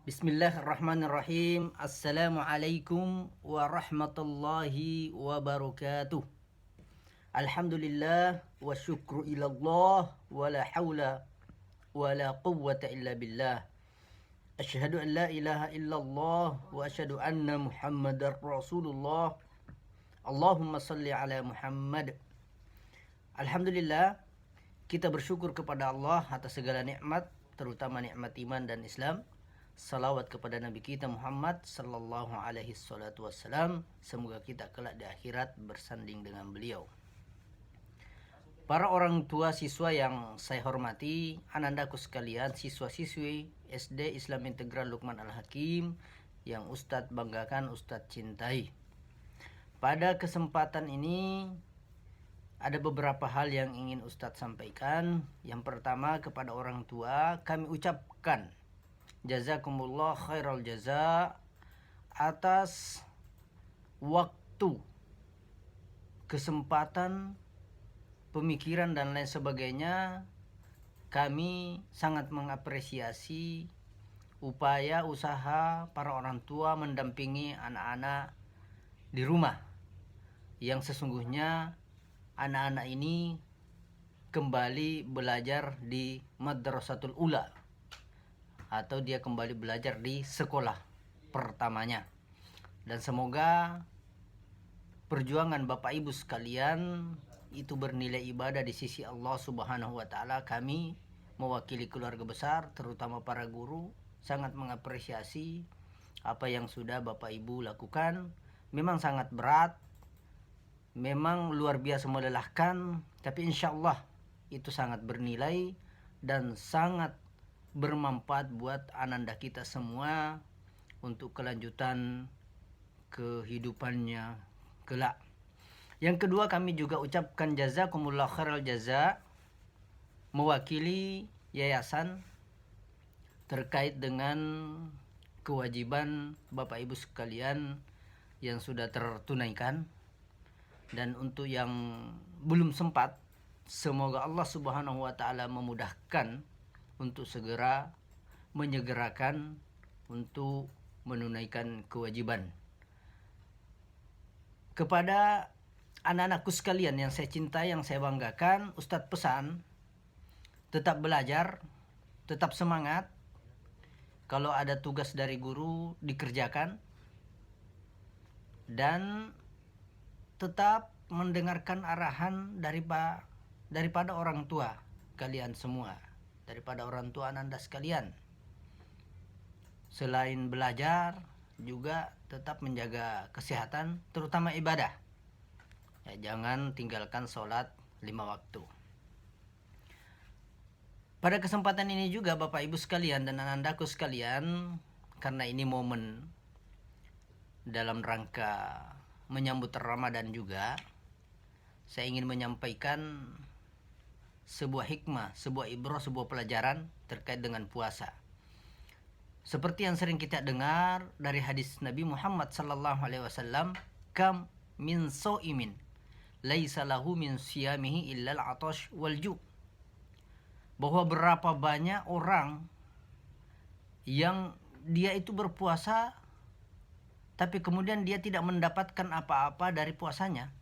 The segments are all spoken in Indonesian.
Bismillahirrahmanirrahim. Assalamualaikum warahmatullahi wabarakatuh. Alhamdulillah wa syukru ilallah wa la hawla wa la quwwata illa billah. Asyhadu an la ilaha illallah wa asyhadu anna Muhammadar Rasulullah. Allahumma salli ala Muhammad. Alhamdulillah, kita bersyukur kepada Allah atas segala nikmat, terutama nikmat iman dan Islam. Salawat kepada Nabi kita Muhammad sallallahu alaihi salatu wassalam. Semoga kita kelak di akhirat bersanding dengan beliau. Para orang tua siswa yang saya hormati, anandaku sekalian, siswa-siswi SD Islam Integral Luqman Al-Hakim yang Ustadz banggakan, Ustadz cintai. Pada kesempatan ini ada beberapa hal yang ingin Ustadz sampaikan. Yang pertama, kepada orang tua kami ucapkan jazakumullah khairal jaza atas waktu, kesempatan, pemikiran dan lain sebagainya. Kami sangat mengapresiasi upaya usaha para orang tua mendampingi anak-anak di rumah, yang sesungguhnya anak-anak ini kembali belajar di Madrasatul Ula, atau dia kembali belajar di sekolah pertamanya. Dan semoga perjuangan Bapak Ibu sekalian itu bernilai ibadah di sisi Allah Subhanahu wa taala. Kami mewakili keluarga besar, terutama para guru, sangat mengapresiasi apa yang sudah Bapak Ibu lakukan. Memang sangat berat, memang luar biasa melelahkan, tapi insya Allah itu sangat bernilai dan sangat bermanfaat buat ananda kita semua untuk kelanjutan kehidupannya kelak. Yang kedua, kami juga ucapkan jazakumullah khairal jaza mewakili yayasan terkait dengan kewajiban Bapak Ibu sekalian yang sudah tertunaikan. Dan untuk yang belum sempat, semoga Allah Subhanahu wa taala memudahkan untuk segera menyegerakan untuk menunaikan kewajiban. Kepada anak-anakku sekalian yang saya cintai, yang saya banggakan, Ustadz pesan tetap belajar, tetap semangat. Kalau ada tugas dari guru dikerjakan, dan tetap mendengarkan arahan daripada orang tua kalian semua, daripada orang tua ananda sekalian. Selain belajar, juga tetap menjaga kesehatan, terutama ibadah. Ya, jangan tinggalkan sholat 5 waktu. Pada kesempatan ini juga Bapak Ibu sekalian dan anandaku sekalian, karena ini momen dalam rangka menyambut Ramadan juga, saya ingin menyampaikan sebuah hikmah, sebuah ibrah, sebuah pelajaran terkait dengan puasa. Seperti yang sering kita dengar dari hadis Nabi Muhammad sallallahu alaihi wasallam, kam min shaimin laisa lahu min siyamihi illa al-'atash wal ju'. Bahwa berapa banyak orang yang dia itu berpuasa tapi kemudian dia tidak mendapatkan apa-apa dari puasanya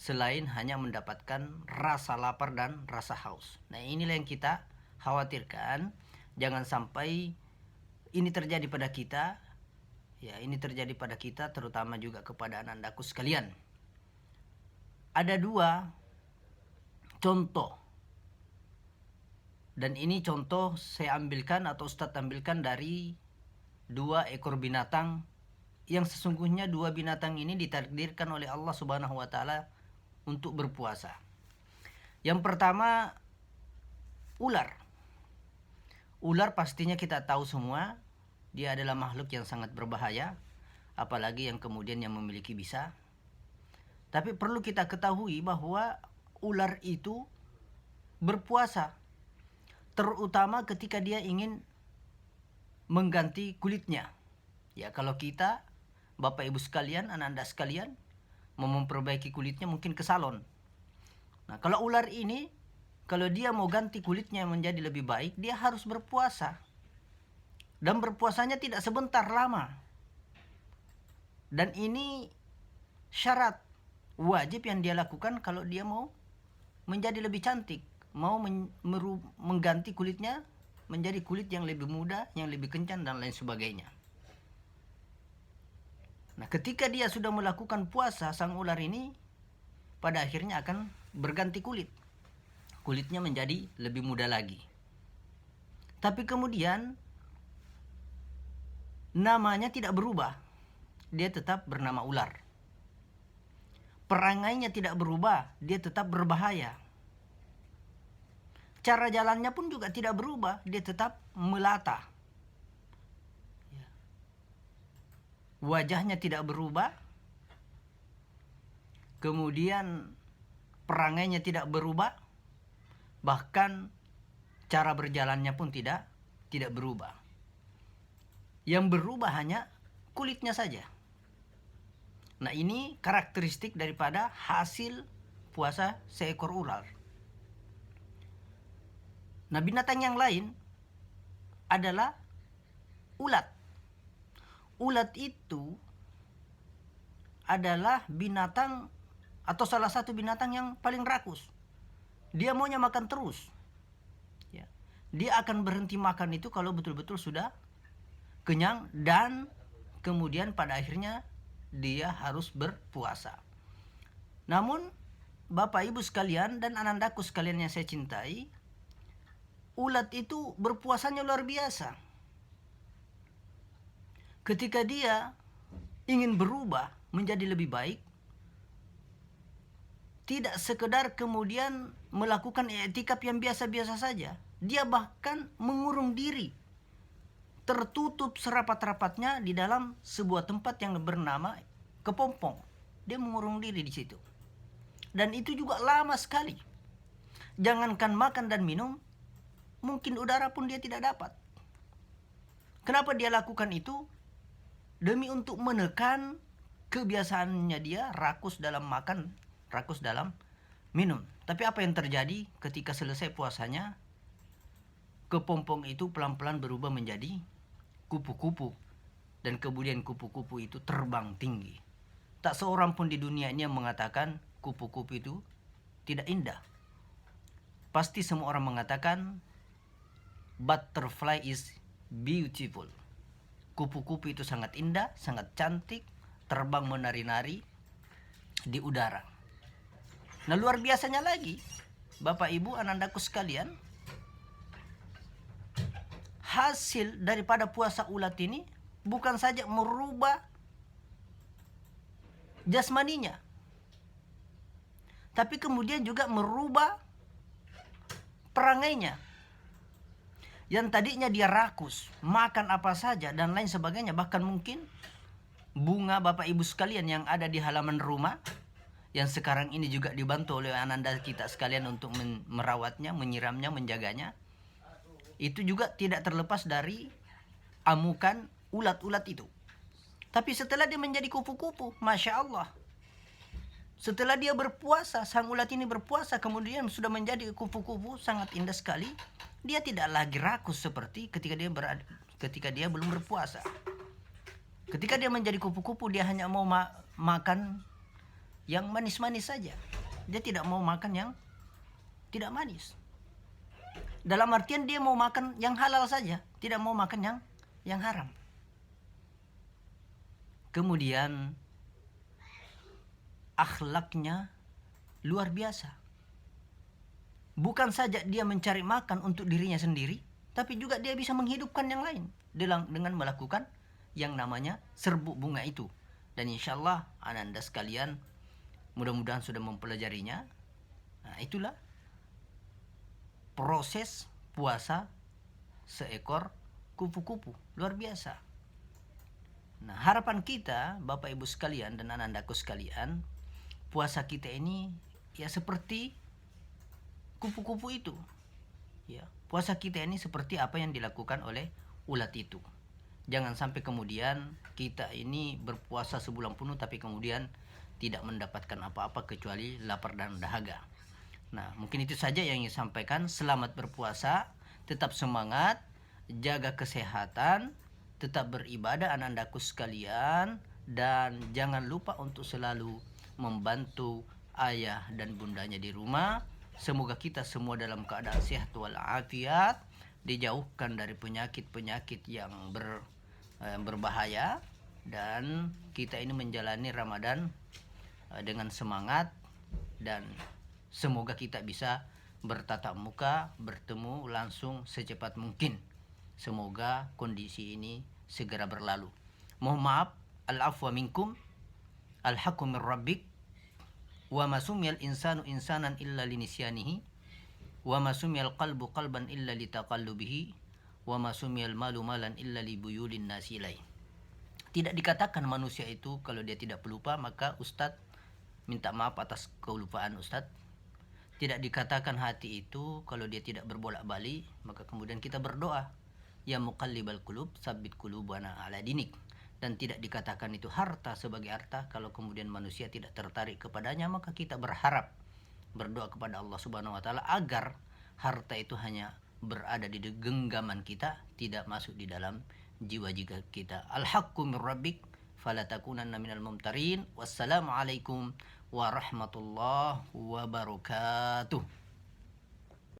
selain hanya mendapatkan rasa lapar dan rasa haus. Nah, inilah yang kita khawatirkan. Jangan sampai ini terjadi pada kita. Ya, ini terjadi pada kita, terutama juga kepada anandaku sekalian. Ada dua contoh. Dan ini contoh saya ambilkan atau Ustadz ambilkan dari dua ekor binatang yang sesungguhnya dua binatang ini ditakdirkan oleh Allah Subhanahu wa taala untuk berpuasa. Yang pertama, ular. Ular pastinya kita tahu semua, dia adalah makhluk yang sangat berbahaya, apalagi yang kemudian yang memiliki bisa. Tapi perlu kita ketahui bahwa ular itu berpuasa, terutama ketika dia ingin mengganti kulitnya. Ya, kalau kita, Bapak Ibu sekalian, anak-anak sekalian, mau memperbaiki kulitnya mungkin ke salon. Nah, kalau ular ini, kalau dia mau ganti kulitnya menjadi lebih baik, dia harus berpuasa. Dan berpuasanya tidak sebentar, lama. Dan ini syarat wajib yang dia lakukan kalau dia mau menjadi lebih cantik, mau mengganti kulitnya menjadi kulit yang lebih muda, yang lebih kencang dan lain sebagainya. Nah, ketika dia sudah melakukan puasa, sang ular ini pada akhirnya akan berganti kulit. Kulitnya menjadi lebih muda lagi. Tapi kemudian namanya tidak berubah. Dia tetap bernama ular. Perangainya tidak berubah, dia tetap berbahaya. Cara jalannya pun juga tidak berubah, dia tetap melata. Wajahnya tidak berubah. Kemudian perangainya tidak berubah. Bahkan cara berjalannya pun tidak berubah. Yang berubah hanya kulitnya saja. Nah, ini karakteristik daripada hasil puasa seekor ular. Nah, binatang yang lain adalah ulat. Ulat itu adalah binatang atau salah satu binatang yang paling rakus. Dia maunya makan terus. Ya. Dia akan berhenti makan itu kalau betul-betul sudah kenyang dan kemudian pada akhirnya dia harus berpuasa. Namun Bapak Ibu sekalian dan anandaku sekalian yang saya cintai, ulat itu berpuasanya luar biasa. Ketika dia ingin berubah menjadi lebih baik, tidak sekedar kemudian melakukan i'tikaf yang biasa-biasa saja. Dia bahkan mengurung diri, tertutup serapat-rapatnya di dalam sebuah tempat yang bernama kepompong. Dia mengurung diri di situ. Dan itu juga lama sekali. Jangankan makan dan minum, mungkin udara pun dia tidak dapat. Kenapa dia lakukan itu? Demi untuk menekan kebiasaannya dia rakus dalam makan, rakus dalam minum. Tapi apa yang terjadi ketika selesai puasanya? Kepompong itu pelan-pelan berubah menjadi kupu-kupu. Dan kemudian kupu-kupu itu terbang tinggi. Tak seorang pun di dunia ini yang mengatakan kupu-kupu itu tidak indah. Pasti semua orang mengatakan butterfly is beautiful. Kupu-kupu itu sangat indah, sangat cantik, terbang menari-nari di udara. Nah, luar biasanya lagi, Bapak Ibu anandaku sekalian, hasil daripada puasa ulat ini bukan saja merubah jasmaninya, tapi kemudian juga merubah perangainya. Yang tadinya dia rakus, makan apa saja dan lain sebagainya, bahkan mungkin bunga Bapak Ibu sekalian yang ada di halaman rumah, yang sekarang ini juga dibantu oleh ananda kita sekalian untuk merawatnya, menyiramnya, menjaganya, itu juga tidak terlepas dari amukan ulat-ulat itu. Tapi setelah dia menjadi kupu-kupu, Masya Allah, setelah dia berpuasa, sang ulat ini berpuasa, kemudian sudah menjadi kupu-kupu, sangat indah sekali. Dia tidak lagi rakus seperti ketika dia belum berpuasa. Ketika dia menjadi kupu-kupu, dia hanya mau makan yang manis-manis saja. Dia tidak mau makan yang tidak manis. Dalam artian dia mau makan yang halal saja, tidak mau makan yang haram. Kemudian akhlaknya luar biasa. Bukan saja dia mencari makan untuk dirinya sendiri, tapi juga dia bisa menghidupkan yang lain dengan melakukan yang namanya serbuk bunga itu. Dan insya Allah ananda sekalian mudah-mudahan sudah mempelajarinya. Nah, itulah proses puasa seekor kupu-kupu, luar biasa. Nah, harapan kita Bapak Ibu sekalian dan anandaku sekalian, puasa kita ini ya seperti kupu-kupu itu. Ya, puasa kita ini seperti apa yang dilakukan oleh ulat itu. Jangan sampai kemudian kita ini berpuasa sebulan penuh tapi kemudian tidak mendapatkan apa-apa kecuali lapar dan dahaga. Nah, mungkin itu saja yang ingin sampaikan. Selamat berpuasa, tetap semangat, jaga kesehatan, tetap beribadah anandaku sekalian, dan jangan lupa untuk selalu membantu ayah dan bundanya di rumah. Semoga kita semua dalam keadaan sehat walafiat, dijauhkan dari penyakit-penyakit yang berbahaya, dan kita ini menjalani Ramadan dengan semangat, dan semoga kita bisa bertatap muka, bertemu langsung secepat mungkin. Semoga kondisi ini segera berlalu. Mohon maaf, al-afwa minkum, al-haqqu min rabbik, wa ma sumiyal insanu insanan illa linisyanihi, wa ma sumiyal qalbu qalban illa litaqallubihi, wa ma sumiyal malu malan illa libuyulin nasilai. Tidak dikatakan manusia itu kalau dia tidak pelupa, maka Ustadz minta maaf atas kelupaan Ustadz. Tidak dikatakan hati itu kalau dia tidak berbolak-balik, maka kemudian kita berdoa, ya muqallibal qulub tsabbit qulubana ala dinik. Dan tidak dikatakan itu harta sebagai harta kalau kemudian manusia tidak tertarik kepadanya, maka kita berharap, berdoa kepada Allah Subhanahu wa taala agar harta itu hanya berada di genggaman kita, tidak masuk di dalam jiwa-jiwa kita. Al-haqqu min rabbik fala takunanna minal mumtarin. Wassalamualaikum warahmatullahi wabarakatuh.